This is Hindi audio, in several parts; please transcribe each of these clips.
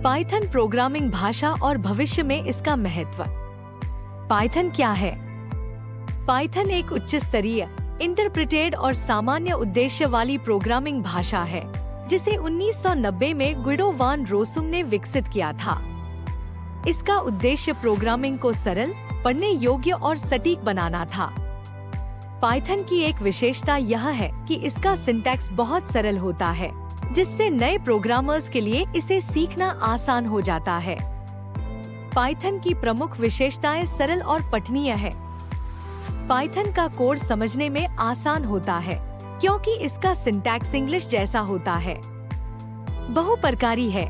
पाइथन प्रोग्रामिंग भाषा और भविष्य में इसका महत्व। पाइथन क्या है? पाइथन एक उच्च स्तरीय, इंटरप्रेटेड और सामान्य उद्देश्य वाली प्रोग्रामिंग भाषा है जिसे 1990 में गुइडो वान रोसुम ने विकसित किया था। इसका उद्देश्य प्रोग्रामिंग को सरल, पढ़ने योग्य और सटीक बनाना था। पाइथन की एक विशेषता यह है कि इसका सिंटैक्स बहुत सरल होता है, जिससे नए प्रोग्रामर्स के लिए इसे सीखना आसान हो जाता है। पाइथन की प्रमुख विशेषताएं सरल और पठनीय है। पाइथन का कोड समझने में आसान होता है क्योंकि इसका सिंटैक्स इंग्लिश जैसा होता है। बहुप्रकारी है।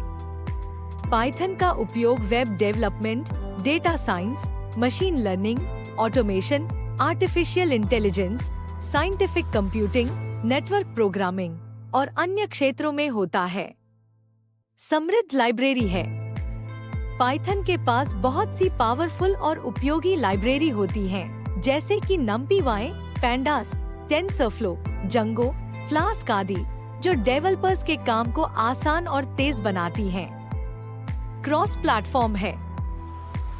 पाइथन का उपयोग web development, data science, machine learning, automation, artificial intelligence, scientific computing, network programming और अन्य क्षेत्रों में होता है। समृद्ध लाइब्रेरी है। पाइथन के पास बहुत सी पावरफुल और उपयोगी लाइब्रेरी होती हैं, जैसे कि NumPy, Pandas, TensorFlow, Django, Flask आदि, जो डेवलपर्स के काम को आसान और तेज बनाती हैं। क्रॉस प्लेटफॉर्म है।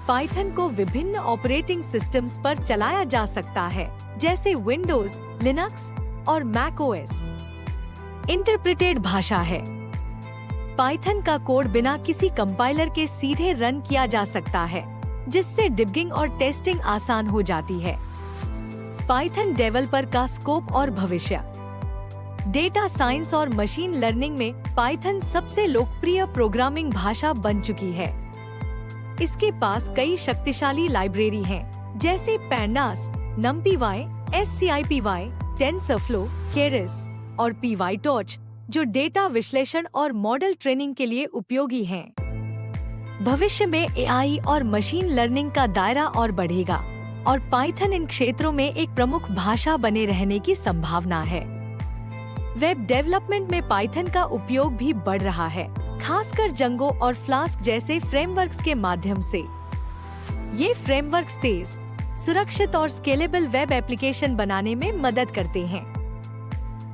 पाइथन को विभिन्न ऑपरेटिंग सिस्टम्स पर चलाया जा सकता है, जैसे विंडोज, लिनक्स और मैक ओएस। इंटरप्रेटेड भाषा है। पाइथन का कोड बिना किसी कंपाइलर के सीधे रन किया जा सकता है, जिससे डिबगिंग और टेस्टिंग आसान हो जाती है। पाइथन डेवलपर का स्कोप और भविष्य। डेटा साइंस और मशीन लर्निंग में पाइथन सबसे लोकप्रिय प्रोग्रामिंग भाषा बन चुकी है। इसके पास कई शक्तिशाली लाइब्रेरी हैं, जैसे Pandas, NumPy, SciPy, TensorFlow, Keras और PyTorch, जो डेटा विश्लेषण और मॉडल ट्रेनिंग के लिए उपयोगी हैं। भविष्य में AI और मशीन लर्निंग का दायरा और बढ़ेगा और पाइथन इन क्षेत्रों में एक प्रमुख भाषा बने रहने की संभावना है। वेब डेवलपमेंट में पाइथन का उपयोग भी बढ़ रहा है, खासकर Django और Flask जैसे फ्रेमवर्क्स के माध्यम से। ये फ्रेमवर्क्स तेज, सुरक्षित और स्केलेबल वेब एप्लीकेशन बनाने में मदद करते हैं।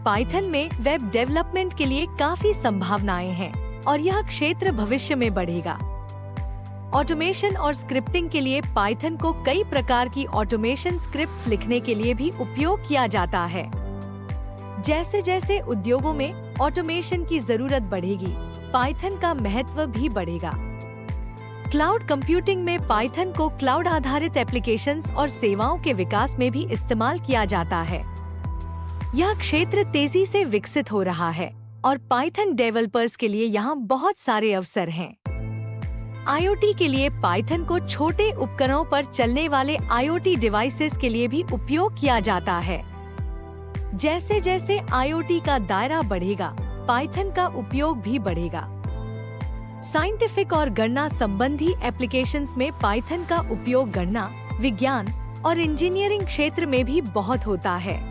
पाइथन में वेब डेवलपमेंट के लिए काफी संभावनाएं हैं और यह क्षेत्र भविष्य में बढ़ेगा। ऑटोमेशन और स्क्रिप्टिंग के लिए पाइथन को कई प्रकार की ऑटोमेशन स्क्रिप्ट्स लिखने के लिए भी उपयोग किया जाता है। जैसे जैसे उद्योगों में ऑटोमेशन की जरूरत बढ़ेगी, पाइथन का महत्व भी बढ़ेगा। क्लाउड कंप्यूटिंग में पाइथन को क्लाउड आधारित एप्लीकेशंस और सेवाओं के विकास में भी इस्तेमाल किया जाता है। यह क्षेत्र तेजी से विकसित हो रहा है और पाइथन डेवलपर्स के लिए यहाँ बहुत सारे अवसर हैं। IoT के लिए पाइथन को छोटे उपकरणों पर चलने वाले IoT डिवाइसेस के लिए भी उपयोग किया जाता है। जैसे जैसे IoT का दायरा बढ़ेगा, पाइथन का उपयोग भी बढ़ेगा। साइंटिफिक और गणना संबंधी एप्लीकेशंस में पाइथन का उपयोग गणना, विज्ञान और इंजीनियरिंग क्षेत्र में भी बहुत होता है।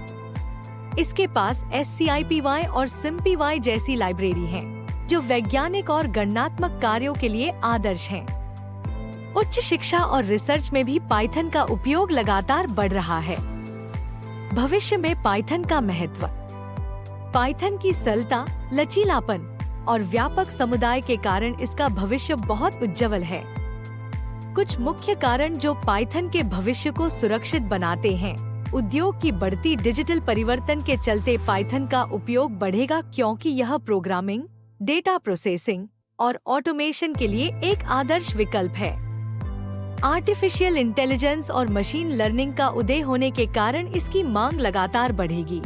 इसके पास SciPy और SymPy जैसी लाइब्रेरी हैं, जो वैज्ञानिक और गणनात्मक कार्यों के लिए आदर्श हैं। उच्च शिक्षा और रिसर्च में भी पाइथन का उपयोग लगातार बढ़ रहा है। भविष्य में पाइथन का महत्व। पाइथन की सरलता, लचीलापन और व्यापक समुदाय के कारण इसका भविष्य बहुत उज्जवल है। कुछ मुख्य कारण जो पाइथन के भविष्य को सुरक्षित बनाते हैं। उद्योग की बढ़ती डिजिटल परिवर्तन के चलते पाइथन का उपयोग बढ़ेगा क्योंकि यह प्रोग्रामिंग, डेटा प्रोसेसिंग और ऑटोमेशन के लिए एक आदर्श विकल्प है। आर्टिफिशियल इंटेलिजेंस और मशीन लर्निंग का उदय होने के कारण इसकी मांग लगातार बढ़ेगी।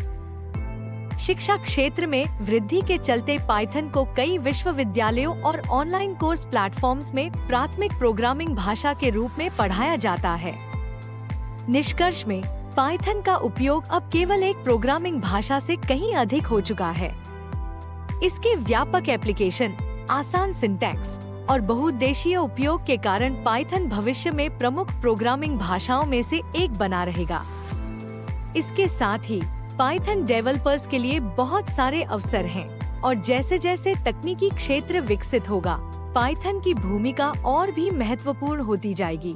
शिक्षा क्षेत्र में वृद्धि के चलते पाइथन को कई विश्वविद्यालयों और ऑनलाइन कोर्स प्लेटफॉर्म्स में प्राथमिक प्रोग्रामिंग भाषा के रूप में पढ़ाया जाता है। निष्कर्ष में पाइथन का उपयोग अब केवल एक प्रोग्रामिंग भाषा से कहीं अधिक हो चुका है। इसके व्यापक एप्लीकेशन, आसान सिंटैक्स और बहुउद्देशीय उपयोग के कारण पाइथन भविष्य में प्रमुख प्रोग्रामिंग भाषाओं में से एक बना रहेगा। इसके साथ ही पाइथन डेवलपर्स के लिए बहुत सारे अवसर हैं और जैसे जैसे तकनीकी क्षेत्र विकसित होगा, पाइथन की भूमिका और भी महत्वपूर्ण होती जाएगी।